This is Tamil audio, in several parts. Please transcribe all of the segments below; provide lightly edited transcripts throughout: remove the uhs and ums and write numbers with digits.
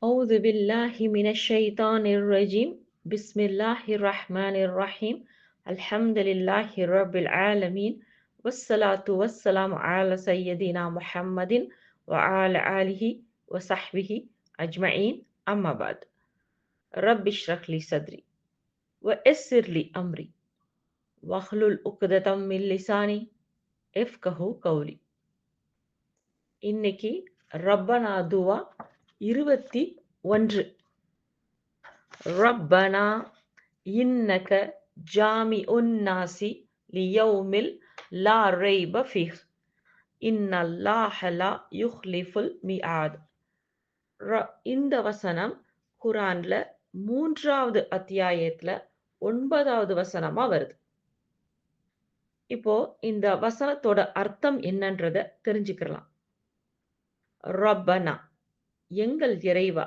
أعوذ بالله من الشيطان الرجيم بسم الله الرحمن الرحيم الحمد لله رب العالمين والصلاة والسلام على سيدنا محمد وعلى آله وصحبه أجمعين أما بعد رب اشرح لي صدري ويسر لي أمري واحلل عقدة من لساني يفقهوا قولي. இன்னைக்கு ரப்பனா துவா 21. ரப்பனா இன்னக ஜாமிஉன் நாசி லியௌமில் லா ரைப ஃபீஹ் இன்னல்லாஹ லா யுஹ்லிஃபுல் மிஆத். இந்த வசனம் குர்ஆன்ல 3வது அத்தியாயத்துல 9வது வசனமா வருது. இப்போ இந்த வசனத்தோட அர்த்தம் என்னன்றத தெரிஞ்சுக்கலாம். ரப்பனா எங்கள் இறைவா,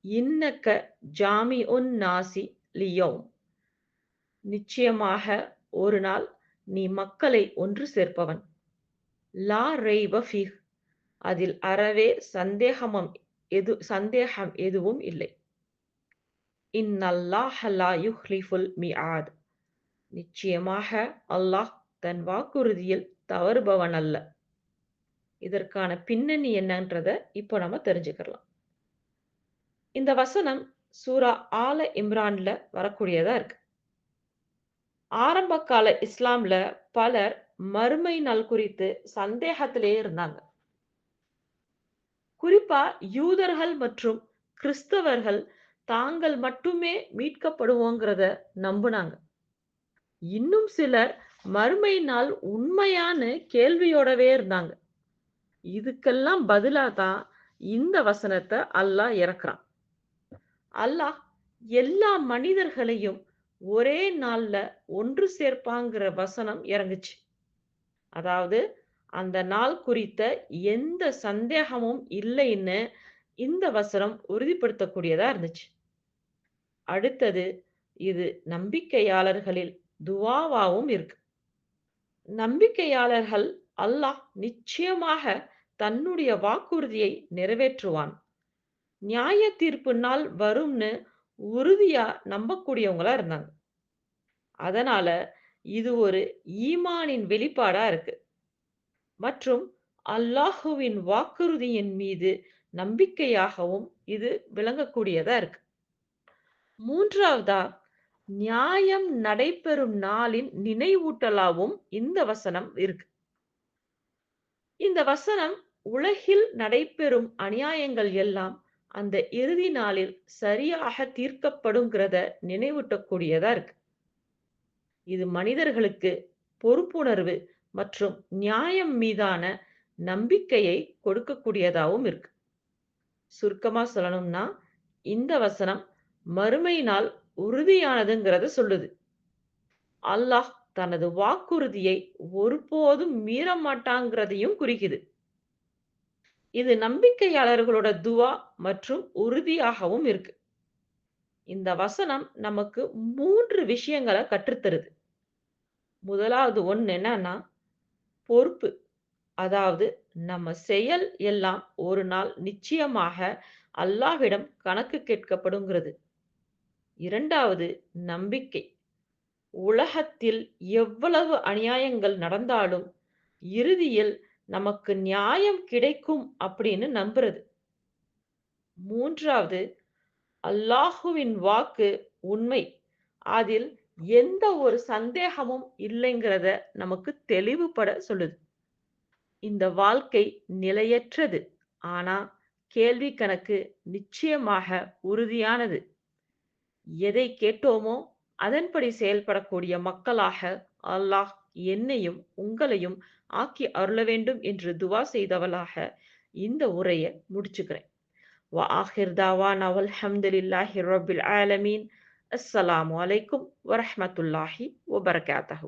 இன்னக்க ஜாமிஉன் நாசி லியௌம் நிச்சயமாக ஒரு நாள் நீ மக்களை ஒன்று சேர்ப்பவன். லா ரைப ஃபீஹ் அதில் அறவே சந்தேகம் எதுவும் இல்லை. இன்னல்லாஹ லா யுஹ்லிஃபுல் மிஆத் நிச்சயமாக அல்லாஹ் தன் வாக்குறுதியில் தவறுபவன் அல்ல. இதற்கான பின்னணி என்னன்றத இப்போ நம்ம தெரிஞ்சுக்கலாம். இந்த வசனம் சூரா ஆல இம்ரான்ல வரக்கூடியதா இருக்கு. ஆரம்ப கால இஸ்லாம்ல பலர் மறுமை நாள் குறித்து சந்தேகத்திலே இருந்தாங்க. குறிப்பா யூதர்கள் மற்றும் கிறிஸ்தவர்கள் தாங்கள் மட்டுமே மீட்கப்படுவோங்கிறத நம்புனாங்க. இன்னும் சிலர் மறுமை நாள் உண்மையான கேள்வியோடவே இருந்தாங்க. இதுக்கெல்லாம் பதிலா தான் இந்த வசனத்தை அல்லாஹ் இறக்குறான். அல்லாஹ் எல்லா மனிதர்களையும் ஒரே நாள்ல ஒன்று சேர்ப்பாங்கிற வசனம் இறங்குச்சு. அதாவது அந்த நாள் குறித்த எந்த சந்தேகமும் இல்லைன்னு இந்த வசனம் உறுதிப்படுத்தக்கூடியதா இருந்துச்சு. அடுத்தது இது நம்பிக்கையாளர்களில் துவாவாவும் இருக்கு. நம்பிக்கையாளர்கள் அல்லாஹ் நிச்சயமாக தன்னுடைய வாக்குறுதியை நிறைவேற்றுவான், நியாய தீர்ப்பு நாள் வரும்னு உறுதியா நம்பக்கூடியவங்களா இருந்தாங்க. அதனால இது ஒரு ஈமானின் வெளிப்பாடா இருக்கு மற்றும் அல்லாஹுவின் வாக்குறுதியின் மீது நம்பிக்கையாகவும் இது விளங்கக்கூடியதா இருக்கு. மூன்றாவதா, நியாயம் நடைபெறும் நாளின் நினைவூட்டலாவும் இந்த வசனம் இருக்கு. இந்த வசனம் உலகில் நடைபெறும் அநியாயங்கள் எல்லாம் அந்த இறுதி நாளில் சரியாக தீர்க்கப்படுங்கிறத நினைவூட்டக்கூடியதா இருக்கு. இது மனிதர்களுக்கு பொறுப்புணர்வு மற்றும் நியாயம் மீதான நம்பிக்கையை கொடுக்கக்கூடியதாகவும் இருக்கு. சுருக்கமா சொல்லணும்னா இந்த வசனம் மறுமை நாள் உறுதியானதுங்கிறத சொல்லுது. அல்லாஹ் தனது வாக்குறுதியை ஒருபோதும் மீற மாட்டாங்கிறதையும் குறிக்குது. இது நம்பிக்கையாளர்களோட துவா மற்றும் உறுதியாகவும் இருக்கு. இந்த வசனம் நமக்கு 3 விஷயங்களை கற்றுத்தருது. முதலாவது ஒண்ணு என்னன்னா, பொறுப்பு. அதாவது நம்ம செயல் எல்லாம் ஒரு நாள் நிச்சயமாக அல்லாஹ்விடம் கணக்கு கேட்கப்படுங்கிறது. இரண்டாவது நம்பிக்கை. உலகத்தில் எவ்வளவு அநியாயங்கள் நடந்தாலும் இறுதியில் நமக்கு நியாயம் கிடைக்கும் அப்படின்னு நம்புறது. மூன்றாவது, அல்லாஹுவின் வாக்கு உண்மை, அதில் எந்த ஒரு சந்தேகமும் இல்லைங்கிறத நமக்கு தெளிவுபட சொல்லுது. இந்த வாழ்க்கை நிலையற்றது, ஆனா கேள்வி கணக்கு நிச்சயமாக உறுதியானது. எதை கேட்டோமோ அதன்படி செயல்படக்கூடிய மக்களாக அல்லாஹ் என்னையும் உங்களையும் ஆக்கி அருள வேண்டும் என்று துவா செய்தவளாக இந்த உரையை முடிச்சுக்கிறேன். وآخر دعوانا والحمد لله رب العالمين. السلام عليكم ورحمة الله وبركاته.